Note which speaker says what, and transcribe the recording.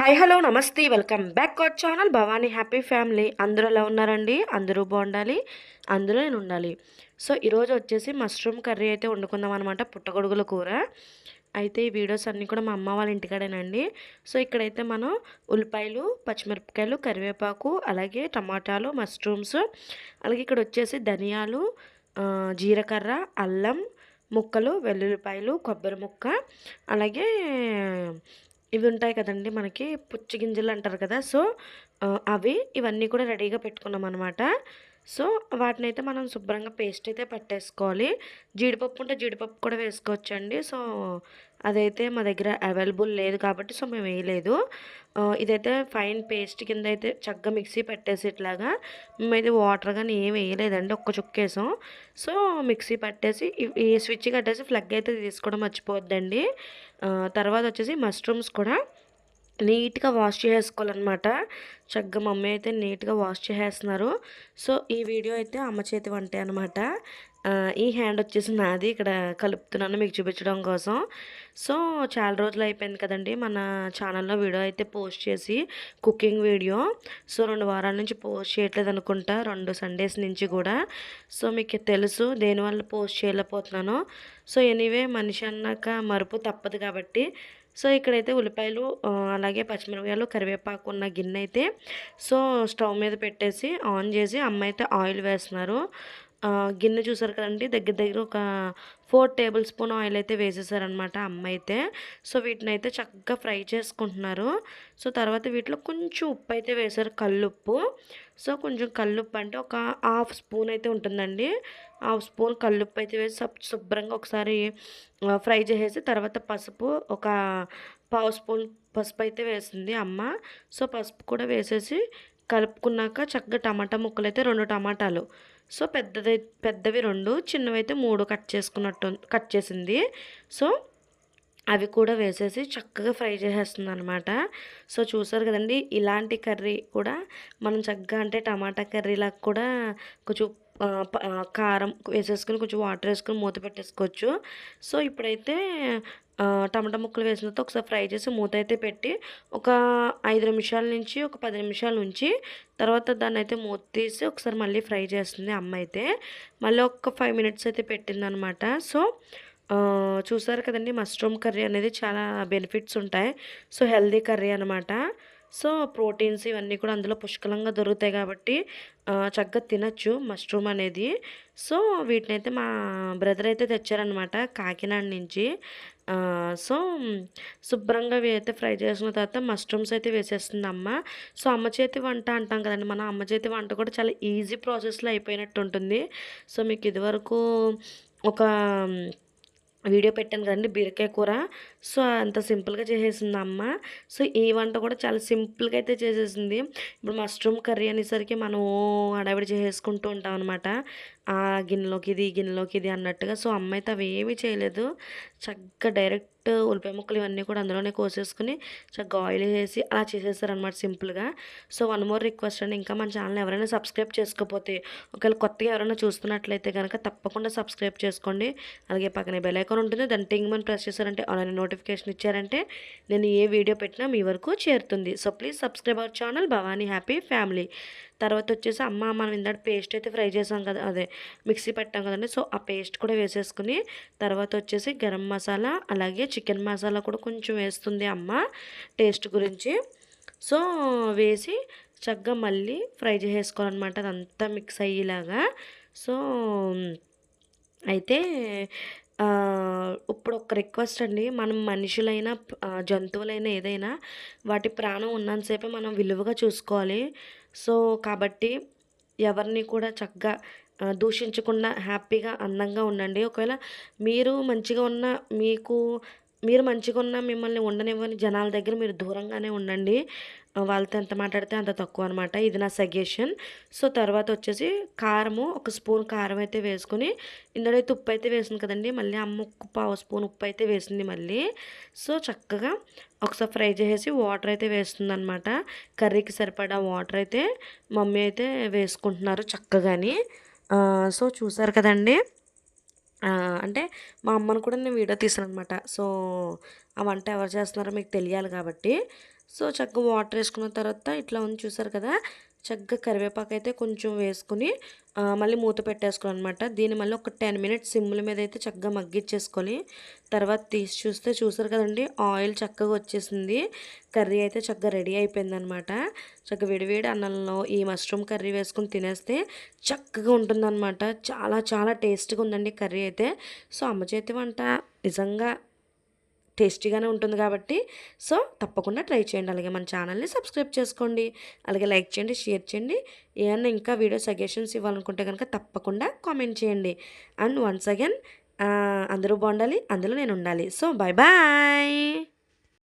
Speaker 1: Hi hello నమస్తే welcome back our channel Bhavani happy family. అందరూ ఎలా ఉన్నారండి? అందరూ బాగుండాలి, అందులో నేను ఉండాలి. సో ఈరోజు వచ్చేసి మష్రూమ్ కర్రీ అయితే వండుకుందాం అనమాట, పుట్టగొడుగుల కూర. అయితే ఈ వీడియోస్ అన్నీ కూడా మా అమ్మ వాళ్ళ ఇంటికాడేనండి. సో ఇక్కడైతే మనం ఉల్లిపాయలు, పచ్చిమిరపకాయలు, కరివేపాకు, అలాగే టమాటాలు, మష్రూమ్స్, అలాగే ఇక్కడ వచ్చేసి ధనియాలు, జీలకర్ర, అల్లం ముక్కలు, వెల్లుల్లిపాయలు, కొబ్బరి ముక్క, అలాగే ఇవి ఉంటాయి కదండీ మనకి పుచ్చి గింజలు అంటారు కదా! సో, ఇవన్నీ కూడా రెడీగా పెట్టుకున్నామనమాట. సో, వాటినైతే మనం శుభ్రంగా పేస్ట్ అయితే పట్టేసుకోవాలి. జీడిపప్పు ఉంటే జీడిపప్పు కూడా వేసుకోవచ్చండి. సో, అదైతే మా దగ్గర అవైలబుల్ లేదు కాబట్టి సో, మేము వేయలేదు. ఇదైతే ఫైన్ పేస్ట్ కింద అయితే చక్కగా మిక్సీ పట్టేసి ఇట్లాగా మేమైతే వాటర్ గాని ఏమి వేయలేదండి. ఒక్క చుక్కేసాం. సో, మిక్సీ పట్టేసి ఈ స్విచ్ కట్టేసి ప్లగ్ అయితే తీసుకోవడం మర్చిపోవద్దండి. తర్వాత వచ్చేసి మష్రూమ్స్ కూడా నీట్‌గా వాష్ చేసేసుకోవాలనమాట. చక్కగా మమ్మీ అయితే నీట్‌గా వాష్ చేసేస్తున్నారు. సో, ఈ వీడియో అయితే అమ్మ చేతి వంటే అనమాట. ఈ హ్యాండ్ వచ్చేసి నాది. ఇక్కడ కలుపుతున్నాను మీకు చూపించడం కోసం. సో, చాలా రోజులు అయిపోయింది కదండీ మన ఛానల్‌లో వీడియో అయితే పోస్ట్ చేసి, కుకింగ్ వీడియో. సో, 2 వారాల నుంచి పోస్ట్ చేయట్లేదు అనుకుంటా. 2 సండేస్ నుంచి కూడా. సో, మీకు తెలుసు దేనివల్ల పోస్ట్ చేయలేకపోతున్నానో. సో, ఎనీవే మనిషి అన్నాక మరుపు తప్పదు కాబట్టి సో, ఇక్కడైతే ఉల్లిపాయలు, అలాగే పచ్చిమిరపకాయలు, కరివేపాకు ఉన్న గిన్నె అయితే సో, స్టవ్ మీద పెట్టేసి ఆన్ చేసి అమ్మ అయితే ఆయిల్ వేస్తున్నారు. గిన్నె చూసారు కదండీ, దగ్గర దగ్గర ఒక 4 టేబుల్ స్పూన్ ఆయిల్ అయితే వేసేసారనమాట అమ్మ అయితే. సో, వీటినైతే చక్కగా ఫ్రై చేసుకుంటున్నారు. సో, తర్వాత వీటిలో కొంచెం ఉప్పు అయితే వేశారు, కల్లుప్పు. సో, కొంచెం కల్లుప్పు అంటే ఒక హాఫ్ స్పూన్ అయితే ఉంటుందండి. హాఫ్ స్పూన్ కల్లుప్పు అయితే వేసి శుభ్రంగా ఒకసారి ఫ్రై చేసేసి తర్వాత పసుపు ఒక పావు స్పూన్ పసుపు అయితే వేసింది అమ్మ. సో, పసుపు కూడా వేసేసి కలుపుకున్నాక చక్కగా టమాటా ముక్కలు అయితే 2 టమాటాలు, సో పెద్దవి 2, చిన్నవైతే 3 కట్ చేసింది. సో, అవి కూడా వేసేసి చక్కగా ఫ్రై చేసేస్తుందనమాట. సో, చూసారు కదండీ, ఇలాంటి కర్రీ కూడా మనం చక్కగా అంటే టమాటా కర్రీలాగా కూడా కొంచెం కారం వేసేసుకొని కొంచెం వాటర్ వేసుకొని మూత పెట్టేసుకోవచ్చు. సో, ఇప్పుడైతే టమాటా ముక్కలు వేసిన తర్వాత ఒకసారి ఫ్రై చేసి మూత అయితే పెట్టి ఒక 5 నిమిషాల నుంచి ఒక 10 నిమిషాలు ఉంచి తర్వాత దాన్నైతే మూత తీసి ఒకసారి మళ్ళీ ఫ్రై చేస్తుంది అమ్మ అయితే. మళ్ళీ ఒక 5 మినిట్స్ అయితే పెట్టిందనమాట. సో, చూసారు కదండీ, మష్రూమ్ కర్రీ అనేది చాలా బెనిఫిట్స్ ఉంటాయి. సో, హెల్తీ కర్రీ అనమాట. సో, ప్రోటీన్స్ ఇవన్నీ కూడా అందులో పుష్కలంగా దొరుకుతాయి కాబట్టి చక్కగా తినచ్చు మష్రూమ్ అనేది. సో, వీటినైతే మా బ్రదర్ అయితే తెచ్చారనమాట కాకినాడ నుంచి. సో, శుభ్రంగా అయితే ఫ్రై చేసిన తర్వాత మష్రూమ్స్ అయితే వేసేస్తుంది అమ్మ. సో, అమ్మ చేతి వంట అంటాం కదండి, మన అమ్మ చేతి వంట కూడా చాలా ఈజీ ప్రాసెస్లో అయిపోయినట్టు ఉంటుంది. సో, మీకు ఇదివరకు ఒక వీడియో పెట్టాను కదండి బీరకాయ కూర. సో, అంత సింపుల్గా చేసేసింది అమ్మ. సో, ఈ వంట కూడా చాలా సింపుల్గా అయితే చేసేసింది. ఇప్పుడు మష్రూమ్ కర్రీ అనేసరికి మనం హడావిడి చేసేసుకుంటూ ఉంటాం అనమాట. ఆ గిన్నెలోకి ఇది, ఈ గిన్నెలోకి ఇది అన్నట్టుగా. సో, అమ్మ అయితే అవి ఏమీ చేయలేదు. చక్కగా డైరెక్ట్ ఉల్లిపాయ ముక్కలు ఇవన్నీ కూడా అందులోనే కోసేసుకుని చక్కగా ఆయిల్ వేసి అలా చేసేసారనమాట సింపుల్గా. సో, వన్ మోర్ రిక్వెస్ట్ అండి, ఇంకా మన ఛానల్ ఎవరైనా సబ్స్క్రైబ్ చేసుకోకపోతే, ఒకవేళ కొత్తగా ఎవరైనా చూస్తున్నట్లయితే కనుక తప్పకుండా సబ్స్క్రైబ్ చేసుకోండి. అలాగే పక్కనే బెల్ ఐకాన్ ఉంటుంది, దాన్ని టింగ్ మని ప్రెస్ చేశారంటే ఆన్లైన్ నోటిఫికేషన్ ఇచ్చారంటే నేను ఏ వీడియో పెట్టినా మీ వరకు చేరుతుంది. So, please subscribe our channel Bhavani happy family. తర్వాత వచ్చేసి మనం ఇందాక పేస్ట్ అయితే ఫ్రై చేసాం కదా, అదే మిక్సీ పెట్టాం కదండి. సో, ఆ పేస్ట్ కూడా వేసేసుకుని తర్వాత వచ్చేసి గరం మసాలా అలాగే చికెన్ మసాలా కూడా కొంచెం వేస్తుంది అమ్మ టేస్ట్ గురించి. సో, వేసి చక్కగా మళ్ళీ ఫ్రై చేసేసుకోవాలన్నమాట, అదంతా మిక్స్ అయ్యేలాగా. సో, అయితే ఇప్పుడు ఒక రిక్వెస్ట్ అండి, మనం మనుషులైనా జంతువులైనా ఏదైనా వాటి ప్రాణం ఉన్నంతసేపే మనం విలువగా చూసుకోవాలి. సో, కాబట్టి ఎవరిని కూడా చక్కగా దూషించకుండా హ్యాపీగా అందంగా ఉండండి. ఒకవేళ మీరు మంచిగా ఉన్నా మీరు మంచిగా ఉన్నా మిమ్మల్ని ఉండనివ్వని జనాల దగ్గర మీరు దూరంగానే ఉండండి. వాళ్ళతో ఎంత మాట్లాడితే అంత తక్కువ అనమాట. ఇది నా సజెషన్. సో, తర్వాత వచ్చేసి కారము ఒక స్పూన్ కారం అయితే వేసుకొని, ఇందులో అయితే ఉప్పు అయితే వేసింది కదండి, మళ్ళీ అమ్మ పావు స్పూన్ ఉప్పు అయితే వేసింది మళ్ళీ. సో, చక్కగా ఒకసారి ఫ్రై చేసేసి వాటర్ అయితే వేస్తుందనమాట. కర్రీకి సరిపడా వాటర్ అయితే మమ్మీ అయితే వేసుకుంటున్నారు చక్కగాని. సో, చూసారు కదండి. అంటే మా అమ్మను కూడా నేను వీడియో తీశాననమాట. సో, ఆ వంట ఎవరు చేస్తున్నారో మీకు తెలియాలి కాబట్టి. సో, చక్కగా వాటర్ ఏసుకున్న తర్వాత ఇట్లా ఉంది చూసారు కదా! చక్కగా కరివేపాకైతే కొంచెం వేసుకొని మళ్ళీ మూత పెట్టేసుకోవాలనమాట. దీన్ని మళ్ళీ ఒక 10 మినిట్స్ సిమ్‌ల మీద అయితే చక్కగా మగ్గిచ్చేసుకొని, తర్వాత తీసి చూస్తే చూసారు కదండీ! ఆయిల్ చక్కగా వచ్చేసింది. కర్రీ అయితే చక్కగా రెడీ అయిపోయిందనమాట. చక్కగా వేడివేడి అన్నంలో ఈ మష్రూమ్ కర్రీ వేసుకొని తినేస్తే చక్కగా ఉంటుందనమాట. చాలా చాలా టేస్ట్‌గా ఉందండి కర్రీ అయితే. సో, అమ్మ చేతి వంట నిజంగా టేస్టీగానే ఉంటుంది కాబట్టి సో, తప్పకుండా ట్రై చేయండి. అలాగే మన ఛానల్‌ని సబ్స్క్రైబ్ చేసుకోండి. అలాగే లైక్ చేయండి, షేర్ చేయండి. ఏమన్నా ఇంకా వీడియో సజెషన్స్ ఇవ్వాలనుకుంటే గనుక తప్పకుండా కామెంట్ చేయండి. అండ్ వన్స్ అగైన్ అందరూ బావుండాలి. అందులో నేనుండాలి. So, bye bye.